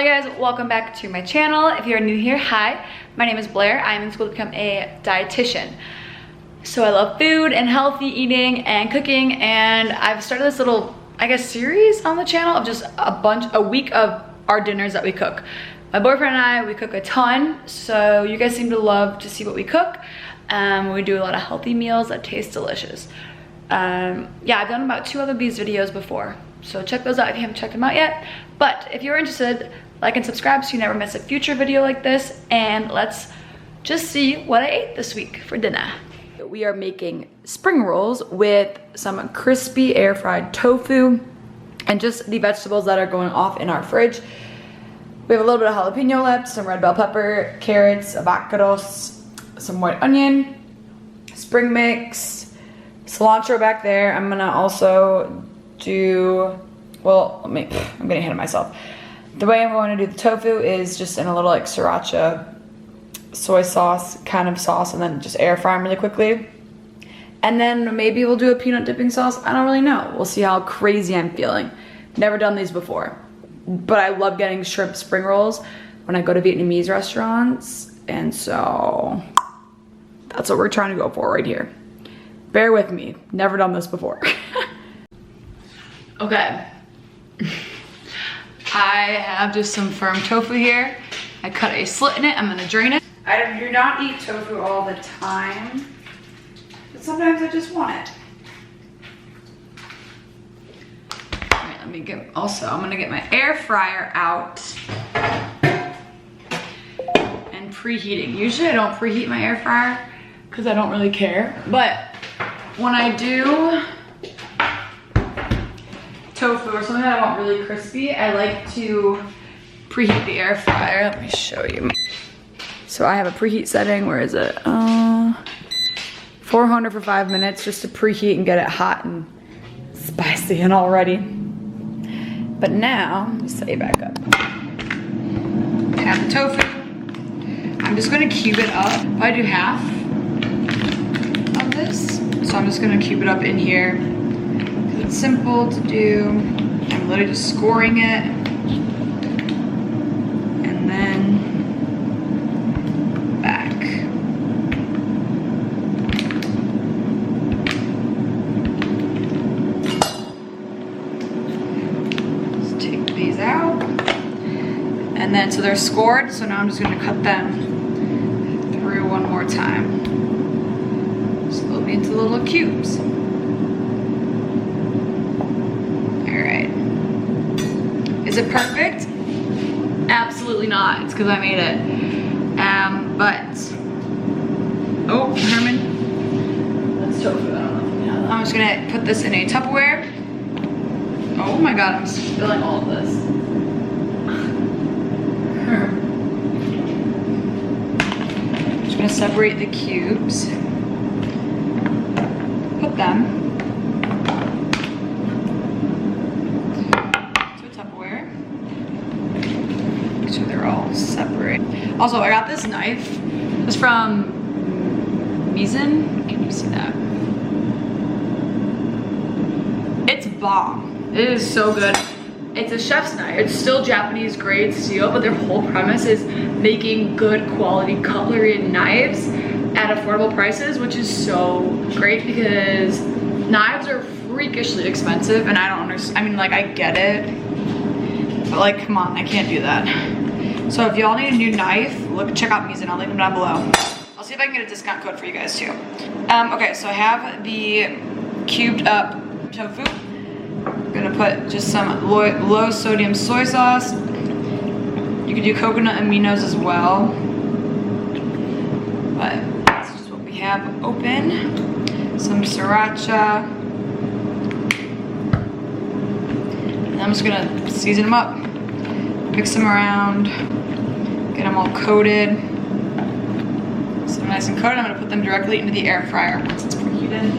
Hey guys, welcome back to my channel. If you're new here, hi, my name is Blair. I'm in school to become a dietitian. So I love food and healthy eating and cooking, and I've started this little, I guess, series on the channel of just a week of our dinners that we cook. My boyfriend and I, we cook a ton, so you guys seem to love to see what we cook. We do a lot of healthy meals that taste delicious. Yeah, I've done about 2 of these videos before, so check those out if you haven't checked them out yet. But if you're interested, like and subscribe so you never miss a future video like this, and let's just see what I ate this week for dinner. We are making spring rolls with some crispy air fried tofu and just the vegetables that are going off in our fridge. We have a little bit of jalapeno left, some red bell pepper, carrots, avocados, some white onion, spring mix, cilantro back there. I'm gonna also do, well, I'm getting ahead of myself. The way I'm going to do the tofu is just in a little like sriracha soy sauce kind of sauce, and then just air fry them really quickly. And then maybe we'll do a peanut dipping sauce. I don't really know. We'll see how crazy I'm feeling. Never done these before. But I love getting shrimp spring rolls when I go to Vietnamese restaurants. And so that's what we're trying to go for right here. Bear with me. Never done this before. Okay. I have just some firm tofu here. I cut a slit in it. I'm gonna drain it. I do not eat tofu all the time, but sometimes I just want it. All right, let me get, also, I'm gonna get my air fryer out and preheating. Usually I don't preheat my air fryer because I don't really care, but when I do tofu or something that I want really crispy, I like to preheat the air fryer. Let me show you. So I have a preheat setting. Where is it? 400 for 5 minutes, just to preheat and get it hot and spicy and all ready. But now, let me set you back up. I have the tofu. I'm just gonna cube it up. I do half of this, so I'm just gonna cube it up in here. It's simple to do. I'm literally just scoring it, and then back. Let's take these out, and then so they're scored. So now I'm just going to cut them through one more time, slowly into little cubes. Is it perfect? Absolutely not. It's because I made it. Oh, Herman. That's tofu. I don't know if you know that. I'm just gonna put this in a Tupperware. Oh my god, I'm spilling all of this. Just gonna separate the cubes. Put them. So they're all separate. Also, I got this knife. It's from Mizzen. Can you see that? It's bomb. It is so good. It's a chef's knife. It's still Japanese grade steel, but their whole premise is making good quality cutlery and knives at affordable prices, which is so great because knives are freakishly expensive, and I don't understand. I mean, like, I get it, but like, come on, I can't do that. So if y'all need a new knife, check out Mizzen. I'll link them down below. I'll see if I can get a discount code for you guys too. Okay, so I have the cubed up tofu. I'm gonna put just some low sodium soy sauce. You can do coconut aminos as well, but that's just what we have open. Some sriracha. And I'm just gonna season them up, mix them around, get them all coated. So nice and coated, I'm gonna put them directly into the air fryer once it's preheated.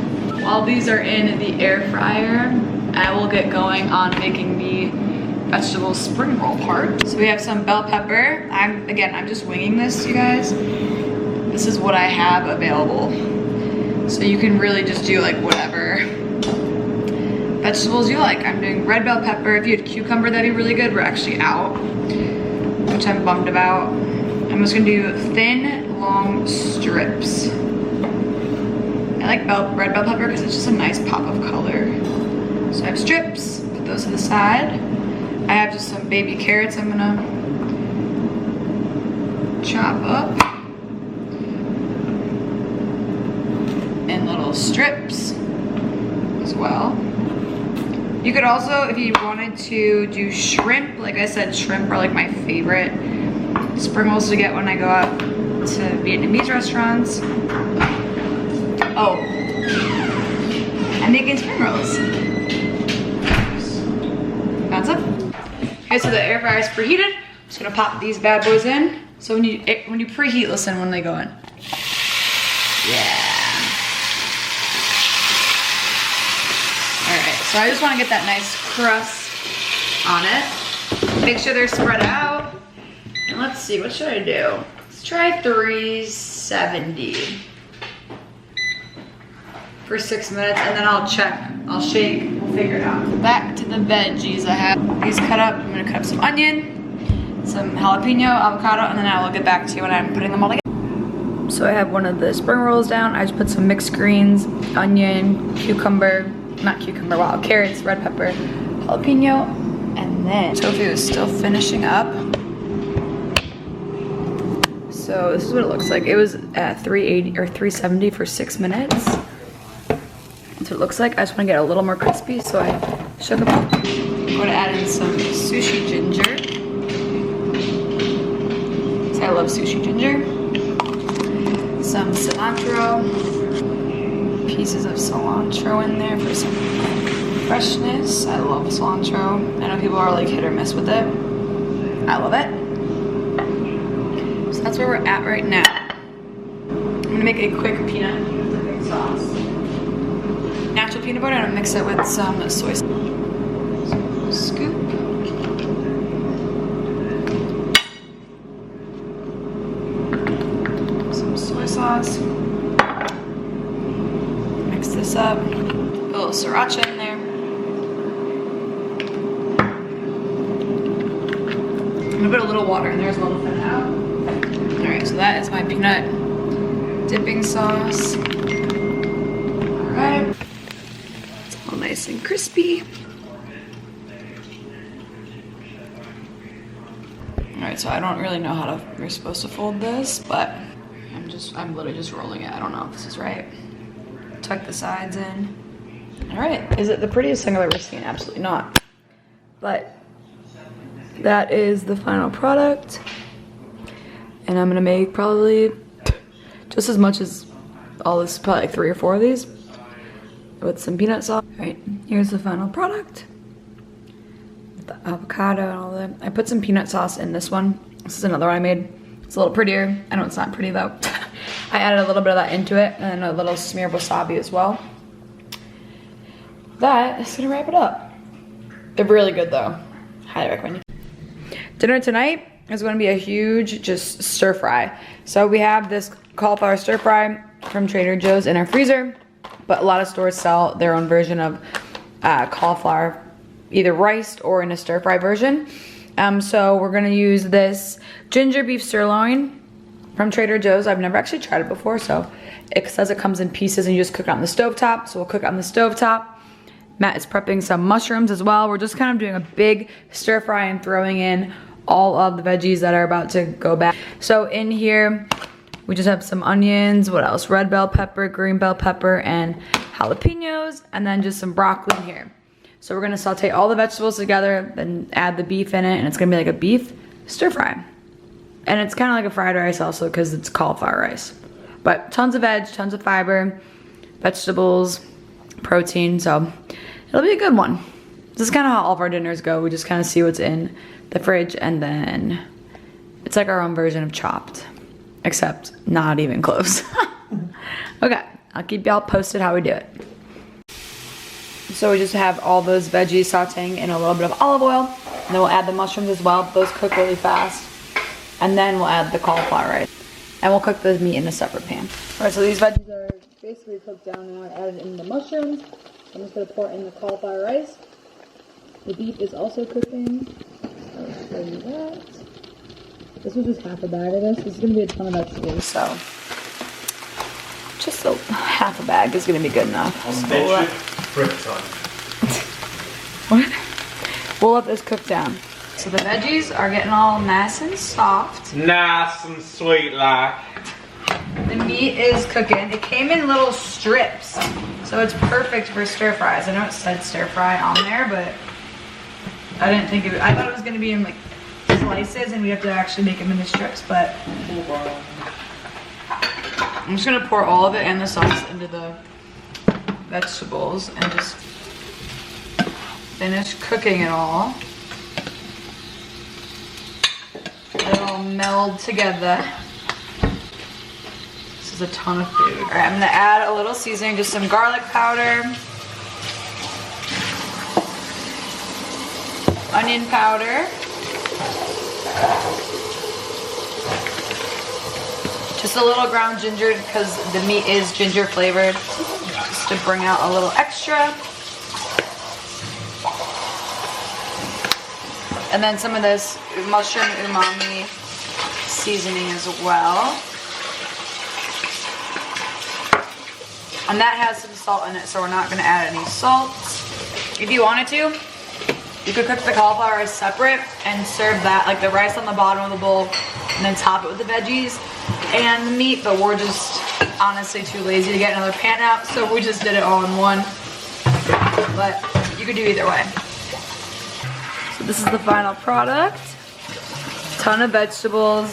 While these are in the air fryer, I will get going on making the vegetable spring roll part. So we have some bell pepper. I'm just winging this, you guys. This is what I have available. So you can really just do like whatever vegetables you like. I'm doing red bell pepper. If you had cucumber, that'd be really good. We're actually out. which I'm bummed about. I'm just gonna do thin, long strips. I like red bell pepper because it's just a nice pop of color. So I have strips, put those to the side. I have just some baby carrots I'm gonna chop up in little strips as well. You could also, if you wanted to do shrimp, like I said, shrimp are like my favorite spring rolls to get when I go out to Vietnamese restaurants. Oh, I'm making spring rolls. That's it. Okay, so the air fryer is preheated. I'm just gonna pop these bad boys in. So when you preheat, listen when they go in. Yeah. All right, so I just wanna get that nice crust on it. Make sure they're spread out. And let's see, what should I do? Let's try 370 for 6 minutes, and then I'll check, I'll shake, we'll figure it out. Back to the veggies. I have these cut up. I'm gonna cut up some onion, some jalapeno, avocado, and then I will get back to you when I'm putting them all together. So I have one of the spring rolls down. I just put some mixed greens, onion, carrots, red pepper, jalapeno, and then tofu is still finishing up. So this is what it looks like. It was at 380 or 370 for 6 minutes. That's what it looks like. I just want to get a little more crispy, so I shook them up. I'm going to add in some sushi ginger. So I love sushi ginger. Some cilantro. Pieces of cilantro in there for some freshness. I love cilantro. I know people are like hit or miss with it. I love it. So that's where we're at right now. I'm gonna make a quick peanut dipping sauce. Natural peanut butter, and I'll mix it with some soy sauce. Scoop. Some soy sauce. Mix this up. Put a little sriracha in there. I'm gonna put a little water in there as well to thin it out. Alright, so that is my peanut dipping sauce. Alright. It's all nice and crispy. Alright, so I don't really know how you're supposed to fold this, but I'm literally just rolling it. I don't know if this is right. Tuck the sides in. Alright, is it the prettiest thing I've ever seen? Absolutely not. But that is the final product. And I'm gonna make probably just as much as all this, probably like 3 or 4 of these with some peanut sauce. All right, here's the final product. With the avocado and all that. I put some peanut sauce in this one. This is another one I made. It's a little prettier. I know it's not pretty though. I added a little bit of that into it and a little smear of wasabi as well. That is gonna wrap it up. They're really good though. Highly recommend. Dinner tonight is going to be a huge just stir fry. So we have this cauliflower stir fry from Trader Joe's in our freezer, but a lot of stores sell their own version of cauliflower, either riced or in a stir fry version. So we're going to use this ginger beef sirloin from Trader Joe's. I've never actually tried it before, so it says it comes in pieces and you just cook it on the stovetop. So we'll cook it on the stovetop. Matt is prepping some mushrooms as well. We're just kind of doing a big stir fry and throwing in all of the veggies that are about to go back. So in here, we just have some onions, what else? Red bell pepper, green bell pepper, and jalapenos, and then just some broccoli in here. So we're gonna saute all the vegetables together, then add the beef in it, and it's gonna be like a beef stir fry. And it's kind of like a fried rice also because it's cauliflower rice. But tons of veg, tons of fiber, vegetables, protein, so it'll be a good one. This is kind of how all of our dinners go. We just kind of see what's in the fridge, and then it's like our own version of Chopped, except not even close. Okay, I'll keep y'all posted how we do it. So we just have all those veggies sauteing in a little bit of olive oil, and then we'll add the mushrooms as well. Those cook really fast, and then we'll add the cauliflower rice, and we'll cook the meat in a separate pan. All right, so these veggies are basically cooked down now. I added in the mushrooms. I'm just gonna pour in the cauliflower rice. The beef is also cooking. I'll show you that. This was just half a bag of this. This is gonna be a ton of vegetables, so just a half a bag is gonna be good enough. What? We'll let this cook down. So the veggies are getting all nice and soft. Nice and sweet like. The meat is cooking. It came in little strips, so it's perfect for stir fries. I know it said stir fry on there, but I didn't think I thought it was gonna be in like slices and we have to actually make them into strips, but I'm just gonna pour all of it and the sauce into the vegetables and just finish cooking it all. Let it all meld together. This is a ton of food. All right, I'm gonna add a little seasoning, just some garlic powder, onion powder, just a little ground ginger because the meat is ginger flavored, just to bring out a little extra. And then some of this mushroom umami seasoning as well. And that has some salt in it, so we're not gonna add any salt. If you wanted to, you could cook the cauliflower separate and serve that, like the rice on the bottom of the bowl, and then top it with the veggies and the meat, but we're just honestly too lazy to get another pan out, so we just did it all in one. But you could do either way. So this is the final product. Ton of vegetables,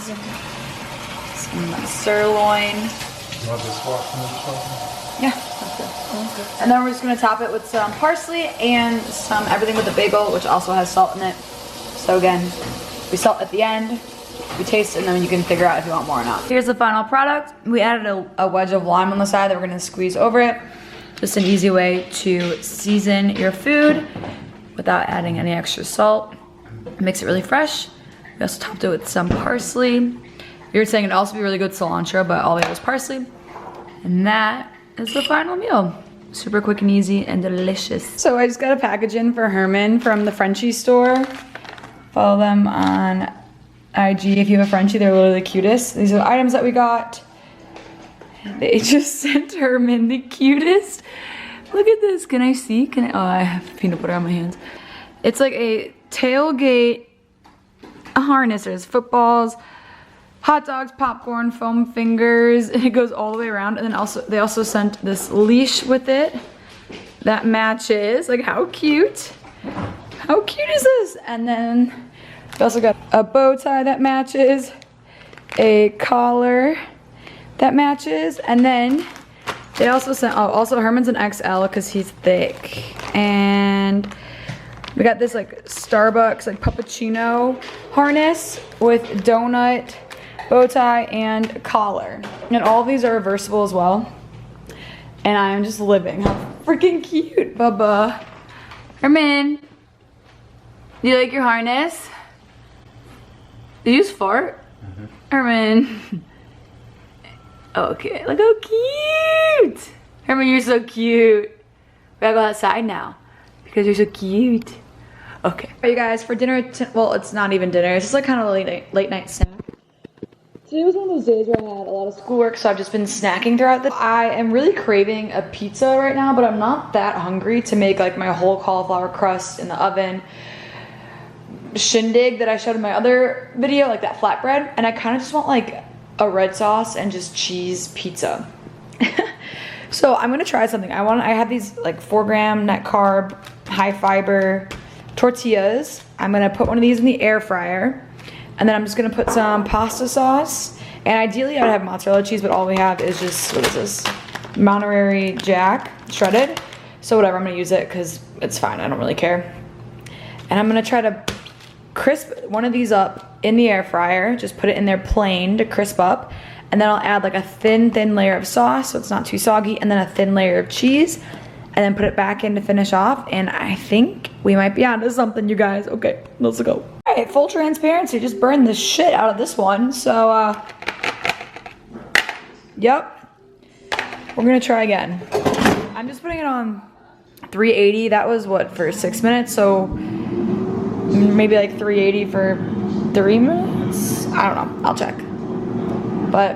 some sirloin. Yeah, that's good. And then we're just gonna top it with some parsley and some everything with the bagel, which also has salt in it. So again, we salt at the end, we taste it, and then you can figure out if you want more or not. Here's the final product. We added a wedge of lime on the side that we're gonna squeeze over it. Just an easy way to season your food without adding any extra salt. It makes it really fresh. We also topped it with some parsley. We were saying it'd also be really good with cilantro, but all we had was parsley. And that is the final meal. Super quick and easy and delicious. So I just got a package in for Herman from the Frenchie store. Follow them on IG if you have a Frenchie, they're literally the cutest. These are the items that we got. They just sent Herman the cutest. Look at this, can I see? Oh, I have peanut butter on my hands. It's like a tailgate harness. There's footballs, hot dogs, popcorn, foam fingers, and it goes all the way around. And then they also sent this leash with it that matches. Like, how cute? How cute is this? And then we also got a bow tie that matches, a collar that matches, and then they also sent, oh, also Herman's an XL because he's thick. And we got this like Starbucks like puppuccino harness with donut, bow tie, and collar. And all of these are reversible as well. And I'm just living. How freaking cute, Bubba. Herman, do you like your harness? Did you just fart? Mm-hmm. Herman. Okay, look how cute. Herman, you're so cute. We gotta go outside now because you're so cute. Okay. Alright, you guys, for dinner, well, it's not even dinner. It's just like kind of a late night snack. Today was one of those days where I had a lot of schoolwork, so I've just been snacking throughout the day. I am really craving a pizza right now, but I'm not that hungry to make like my whole cauliflower crust in the oven shindig that I showed in my other video, like that flatbread. And I kind of just want like a red sauce and just cheese pizza. So I'm gonna try something. I have these like 4-gram net carb, high fiber tortillas. I'm gonna put one of these in the air fryer. And then I'm just gonna put some pasta sauce. And ideally I'd have mozzarella cheese, but all we have is just, what is this? Monterey Jack, shredded. So whatever, I'm gonna use it because it's fine, I don't really care. And I'm gonna try to crisp one of these up in the air fryer. Just put it in there plain to crisp up. And then I'll add like a thin layer of sauce so it's not too soggy. And then a thin layer of cheese. And then put it back in to finish off. And I think we might be onto something, you guys. Okay, let's go. All right, full transparency, just burned the shit out of this one. So, yep, we're gonna try again. I'm just putting it on 380. That was what, for 6 minutes? So maybe like 380 for 3 minutes? I don't know, I'll check. But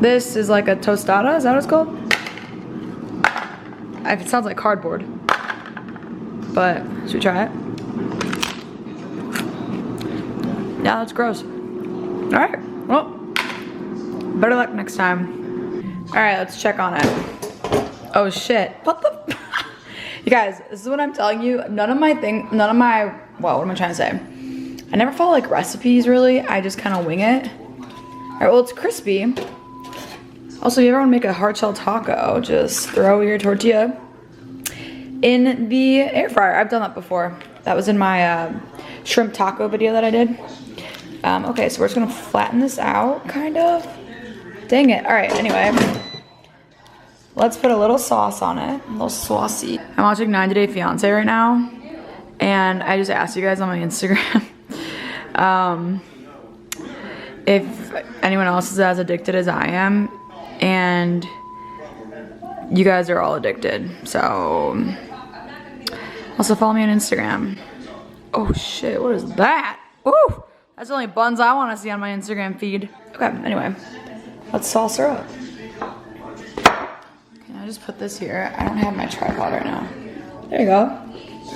this is like a tostada, is that what it's called? It sounds like cardboard. But, should we try it? Yeah, that's gross. All right, well, better luck next time. All right, let's check on it. Oh shit, what the? You guys, this is what I'm telling you. Well, what am I trying to say? I never follow like recipes really. I just kind of wing it. All right, well, it's crispy. Also, if you ever want to make a hard shell taco, just throw your tortilla in the air fryer. I've done that before. That was in my shrimp taco video that I did. Okay, so we're just gonna flatten this out, kind of. Dang it. All right, anyway. Let's put a little sauce on it, a little saucy. I'm watching 90 Day Fiancé right now, and I just asked you guys on my Instagram if anyone else is as addicted as I am, and you guys are all addicted, so also follow me on Instagram. Oh shit, what is that? Ooh, that's the only buns I want to see on my Instagram feed. Okay, anyway, let's sauce her up. I just put this here. I don't have my tripod right now. There you go.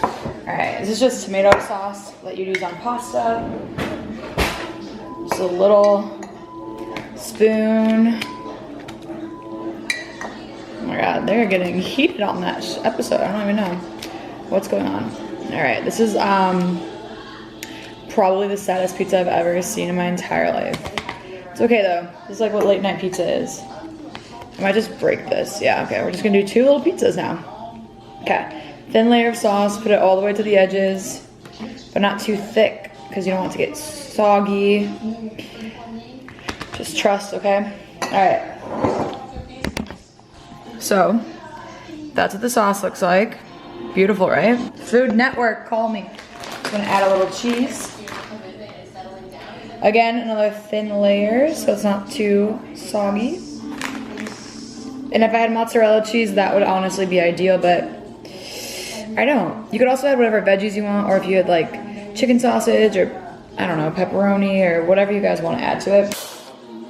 All right, this is just tomato sauce that you use on pasta. Just a little spoon. Oh my God, they're getting heated on that episode. I don't even know what's going on. All right, this is probably the saddest pizza I've ever seen in my entire life. It's okay though. This is like what late night pizza is. I might just break this. Yeah, okay, we're just gonna do 2 little pizzas now. Okay, thin layer of sauce, put it all the way to the edges, but not too thick because you don't want it to get soggy. Just trust, okay? All right. So, that's what the sauce looks like. Beautiful, right? Food Network, call me. I'm gonna add a little cheese. Again, another thin layer so it's not too soggy. And if I had mozzarella cheese, that would honestly be ideal, but I don't. You could also add whatever veggies you want, or if you had like chicken sausage or, I don't know, pepperoni or whatever you guys want to add to it.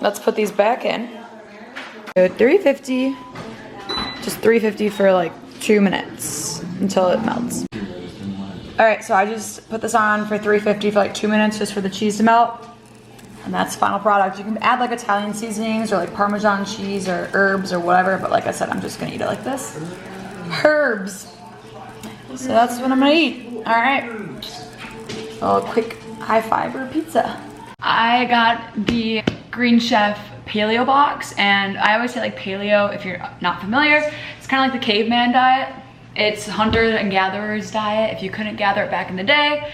Let's put these back in. So 350, just 350 for like 2 minutes until it melts. All right, so I just put this on for 350 for like 2 minutes just for the cheese to melt. And that's the final product. You can add like Italian seasonings or like Parmesan cheese or herbs or whatever, but like I said, I'm just gonna eat it like this. Herbs. So that's what I'm gonna eat. All right. A quick high fiber pizza. I got the Green Chef paleo box, and I always say like paleo, if you're not familiar, it's kind of like the caveman diet. It's hunter and gatherer's diet. If you couldn't gather it back in the day,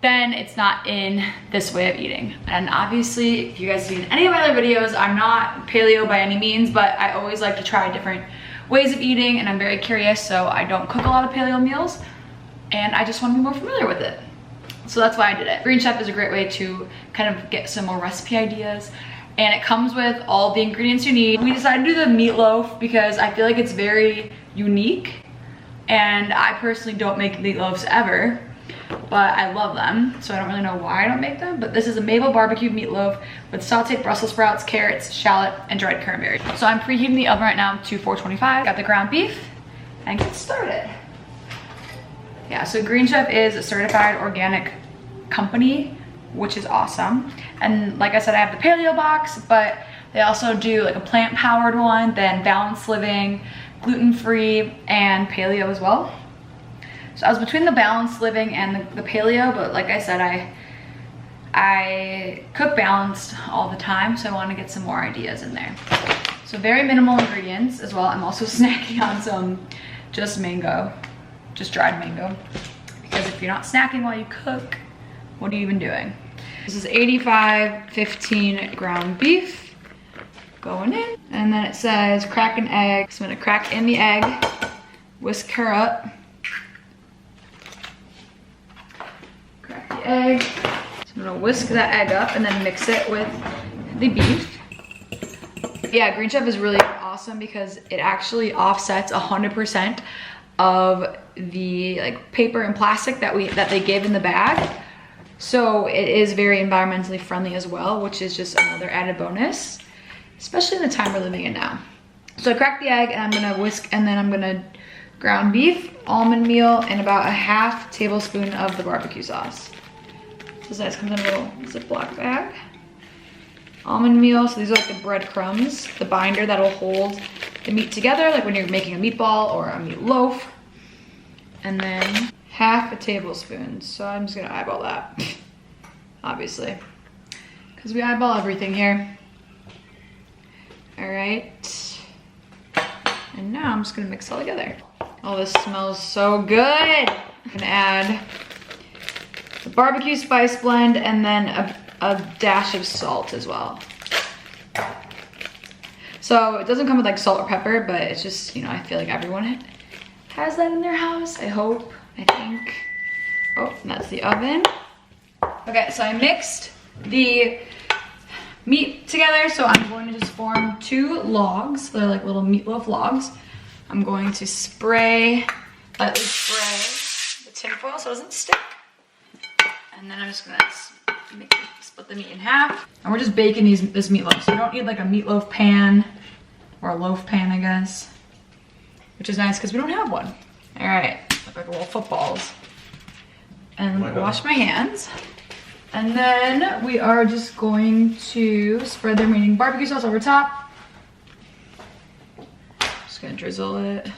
then it's not in this way of eating. And obviously, if you guys have seen any of my other videos, I'm not paleo by any means, but I always like to try different ways of eating, and I'm very curious, so I don't cook a lot of paleo meals, and I just want to be more familiar with it. So that's why I did it. Green Chef is a great way to kind of get some more recipe ideas, and it comes with all the ingredients you need. We decided to do the meatloaf because I feel like it's very unique, and I personally don't make meatloafs ever, but I love them, so I don't really know why I don't make them. But this is a maple barbecue meatloaf with sauteed Brussels sprouts, carrots, shallot, and dried cranberries. So I'm preheating the oven right now to 425. Got the ground beef, and get started. Yeah, so Green Chef is a certified organic company, which is awesome. And like I said, I have the paleo box, but they also do like a plant-powered one, then balanced living, gluten-free, and paleo as well. So I was between the balanced living and the paleo, but like I said, I cook balanced all the time, so I want to get some more ideas in there. So very minimal ingredients as well. I'm also snacking on some just mango, just dried mango, because if you're not snacking while you cook, what are you even doing? This is 85/15 ground beef going in, and then it says crack an egg. So I'm gonna crack in the egg, whisk her up. Crack the egg. So I'm gonna whisk that egg up and then mix it with the beef. Yeah, Green Chef is really awesome because it actually offsets 100% of the like paper and plastic that they give in the bag. So it is very environmentally friendly as well, which is just another added bonus, especially in the time we're living in now. So I cracked the egg and I'm gonna whisk, and then I'm gonna ground beef, almond meal, and about a half tablespoon of the barbecue sauce. So this comes in a little Ziploc bag. Almond meal, so these are like the breadcrumbs, the binder that'll hold the meat together, like when you're making a meatball or a meatloaf. And then half a tablespoon. So I'm just gonna eyeball that, obviously, because we eyeball everything here. All right. And now I'm just gonna mix it all together. Oh, this smells so good. I'm gonna add the barbecue spice blend and then a dash of salt as well. So it doesn't come with like salt or pepper, but it's just, you know, I feel like everyone has that in their house, I hope, I think. Oh, and that's the oven. Okay, so I mixed the meat together, so I'm going to just form 2 logs. They're like little meatloaf logs. I'm going to lightly spray the tin foil so it doesn't stick. And then I'm just gonna split the meat in half. And we're just baking this meatloaf. So you don't need like a meatloaf pan or a loaf pan, I guess. Which is nice because we don't have one. All right, look like little footballs. And wash my hands. And then we are just going to spread the remaining barbecue sauce over top. Just gonna drizzle it.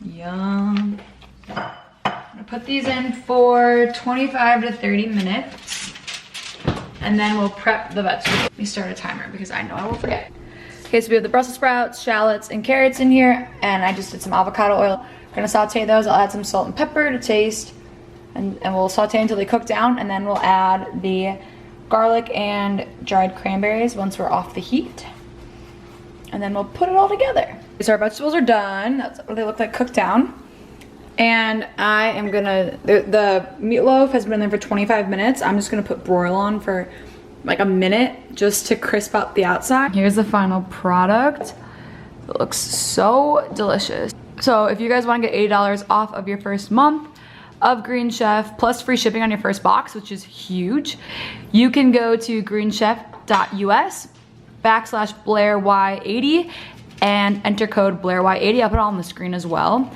Yum. I'm gonna put these in for 25 to 30 minutes. And then we'll prep the vegetables. Let me start a timer because I know I will forget. Okay, so we have the Brussels sprouts, shallots, and carrots in here. And I just did some avocado oil. We're gonna saute those. I'll add some salt and pepper to taste. And we'll saute until they cook down, and then we'll add the garlic and dried cranberries once we're off the heat. And then we'll put it all together. So our vegetables are done. That's what they look like cooked down. And I am gonna, the meatloaf has been in there for 25 minutes. I'm just gonna put broil on for like a minute just to crisp up the outside. Here's the final product. It looks so delicious. So if you guys wanna get $80 off of your first month of Green Chef, plus free shipping on your first box, which is huge, you can go to greenchef.us/BlairY80 and enter code BlairY80. I'll put it all on the screen as well.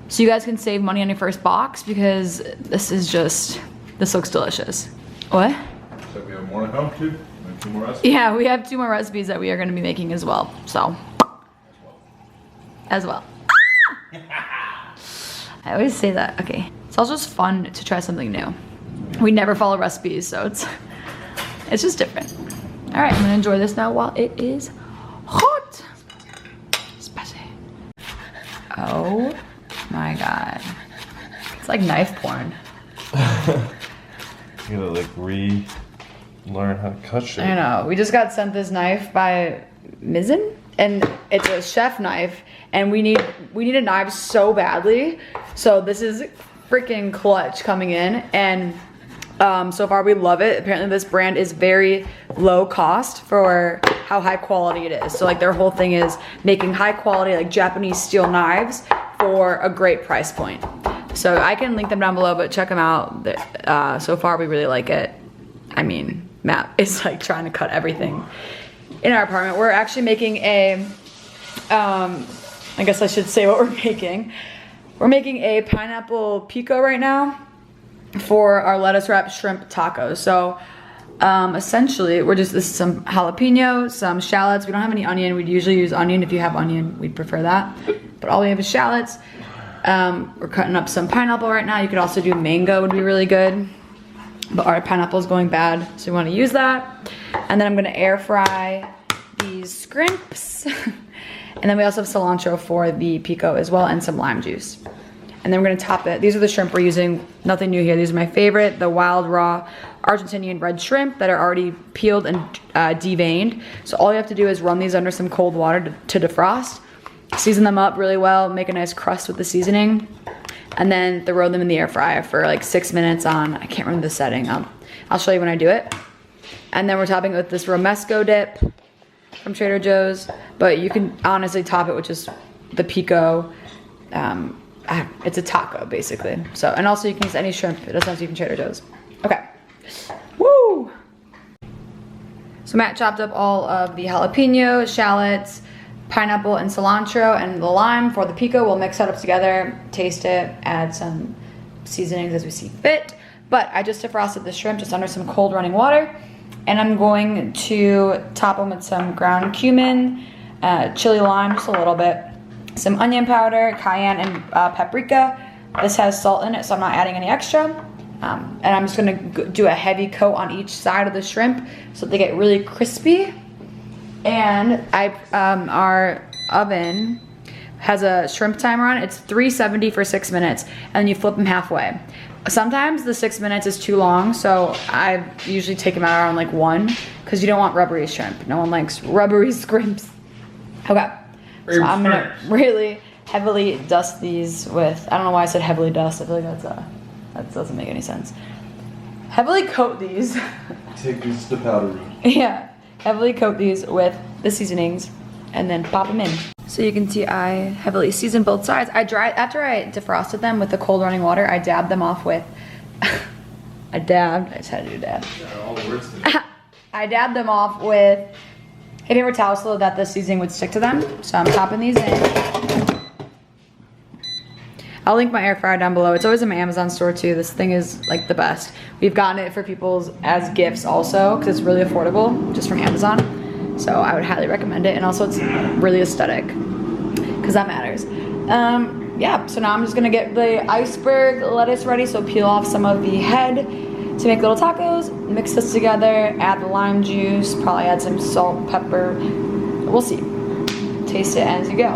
So you guys can save money on your first box because this looks delicious. What? So we have more to come too? 2 more recipes? Yeah, we have 2 more recipes that we are gonna be making as well, so. As well. I always say that, okay. It's also just fun to try something new. We never follow recipes, so it's just different. All right, I'm gonna enjoy this now while it is hot. Spicy. Oh my God. It's like knife porn. You gotta like relearn how to cut shit. I know, we just got sent this knife by Mizzen, and it's a chef knife, and we need a knife so badly. So this is freaking clutch coming in, and so far we love it. Apparently this brand is very low cost for how high quality it is. So like their whole thing is making high quality like Japanese steel knives for a great price point. So I can link them down below, but check them out. So far we really like it. I mean, Matt is like trying to cut everything in our apartment. We're actually making a, I guess I should say what we're making. We're making a pineapple pico right now for our lettuce wrapped shrimp tacos. So essentially this is some jalapeno, some shallots. We don't have any onion. We'd usually use onion. If you have onion, we'd prefer that. But all we have is shallots. We're cutting up some pineapple right now. You could also do mango, would be really good. But our pineapple is going bad, so we want to use that. And then I'm gonna air fry these scrimps. And then we also have cilantro for the pico as well, and some lime juice. And then we're gonna top it. These are the shrimp we're using. Nothing new here. These are my favorite, the wild raw Argentinian red shrimp that are already peeled and deveined. So all you have to do is run these under some cold water to defrost. Season them up really well, make a nice crust with the seasoning, and then throw them in the air fryer for like 6 minutes on, I can't remember the setting. I'll show you when I do it. And then we're topping it with this romesco dip from Trader Joe's, but you can honestly top it with just the pico it's a taco basically. So, and also you can use any shrimp. It doesn't have to be from Trader Joe's. Okay. Woo! So Matt chopped up all of the jalapeno, shallots, pineapple, and cilantro, and the lime for the pico. We'll mix that up together, taste it, add some seasonings as we see fit. But I just defrosted the shrimp just under some cold running water, and I'm going to top them with some ground cumin, chili lime, just a little bit, some onion powder, cayenne, and paprika. This has salt in it, so I'm not adding any extra. And I'm just gonna do a heavy coat on each side of the shrimp so they get really crispy. And our oven has a shrimp timer on it. It's 370 for 6 minutes, and then you flip them halfway. Sometimes the 6 minutes is too long, so I usually take them out around like 1, because you don't want rubbery shrimp. No one likes rubbery scrimps. Okay, so I'm gonna really heavily dust these with, I don't know why I said heavily dust. I feel like that doesn't make any sense. Heavily coat these. Take these to the powder room. Yeah, heavily coat these with the seasonings and then pop them in. So you can see I heavily seasoned both sides. After I defrosted them with the cold running water, I dabbed them off with, I just had to do dab. Yeah, all the words today. I dabbed them off with a paper towel so that the seasoning would stick to them. So I'm topping these in. I'll link my air fryer down below. It's always in my Amazon store too. This thing is like the best. We've gotten it for people as gifts also, because it's really affordable just from Amazon. So I would highly recommend it. And also it's really aesthetic, because that matters. Yeah, so now I'm just gonna get the iceberg lettuce ready. So peel off some of the head to make little tacos, mix this together, add the lime juice, probably add some salt, pepper. We'll see. Taste it as you go.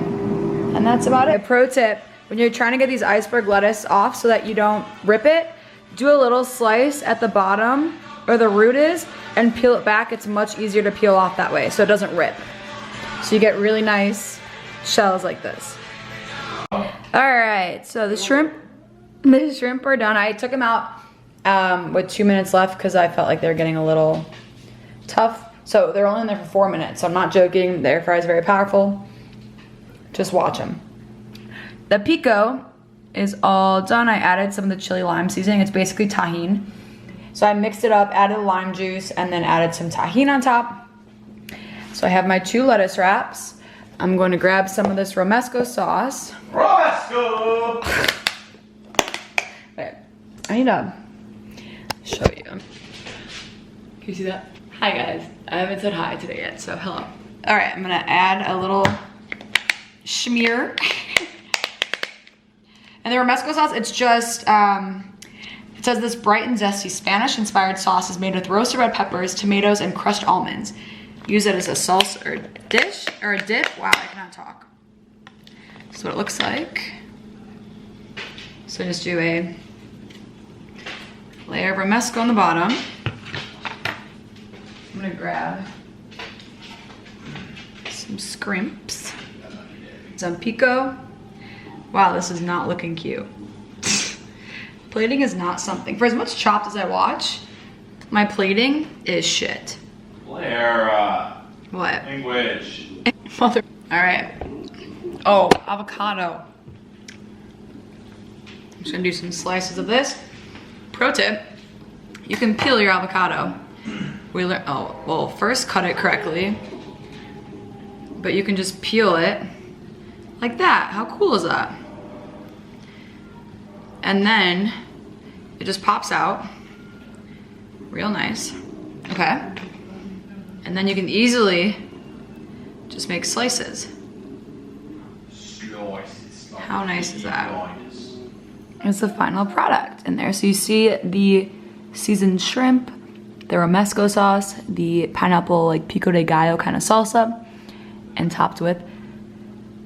And that's about it. A pro tip, when you're trying to get these iceberg lettuce off so that you don't rip it, do a little slice at the bottom where the root is and peel it back. It's much easier to peel off that way so it doesn't rip. So you get really nice shells like this. All right, so the shrimp are done. I took them out with 2 minutes left because I felt like they were getting a little tough. So they're only in there for 4 minutes, so I'm not joking. The air fryer is very powerful. Just watch them. The pico is all done. I added some of the chili lime seasoning. It's basically tahini. So I mixed it up, added lime juice, and then added some tahini on top. So I have my 2 lettuce wraps. I'm going to grab some of this romesco sauce. Romesco! Wait, I need to show you. Can you see that? Hi guys. I haven't said hi today yet, so hello. All right, I'm gonna add a little schmear. And the romesco sauce, it's just, it says this bright and zesty Spanish-inspired sauce is made with roasted red peppers, tomatoes, and crushed almonds. Use it as a salsa or dish, or a dip. Wow, I cannot talk. This is what it looks like. So just do a layer of romesco on the bottom. I'm gonna grab some scrimps, some pico. Wow, this is not looking cute. Plating is not something. For as much Chopped as I watch, my plating is shit. Blair, What? language. Mother. All right. Oh, avocado. I'm just gonna do some slices of this. Pro tip, you can peel your avocado. Well, first cut it correctly, but you can just peel it like that. How cool is that? And then it just pops out real nice. Okay. And then you can easily just make slices. How nice is that? It's the final product in there. So you see the seasoned shrimp, the romesco sauce, the pineapple like pico de gallo kind of salsa, and topped with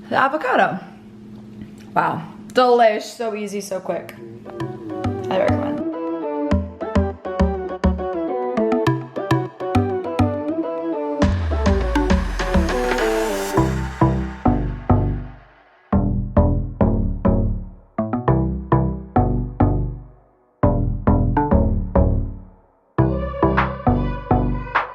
the avocado. Wow, delish, so easy, so quick.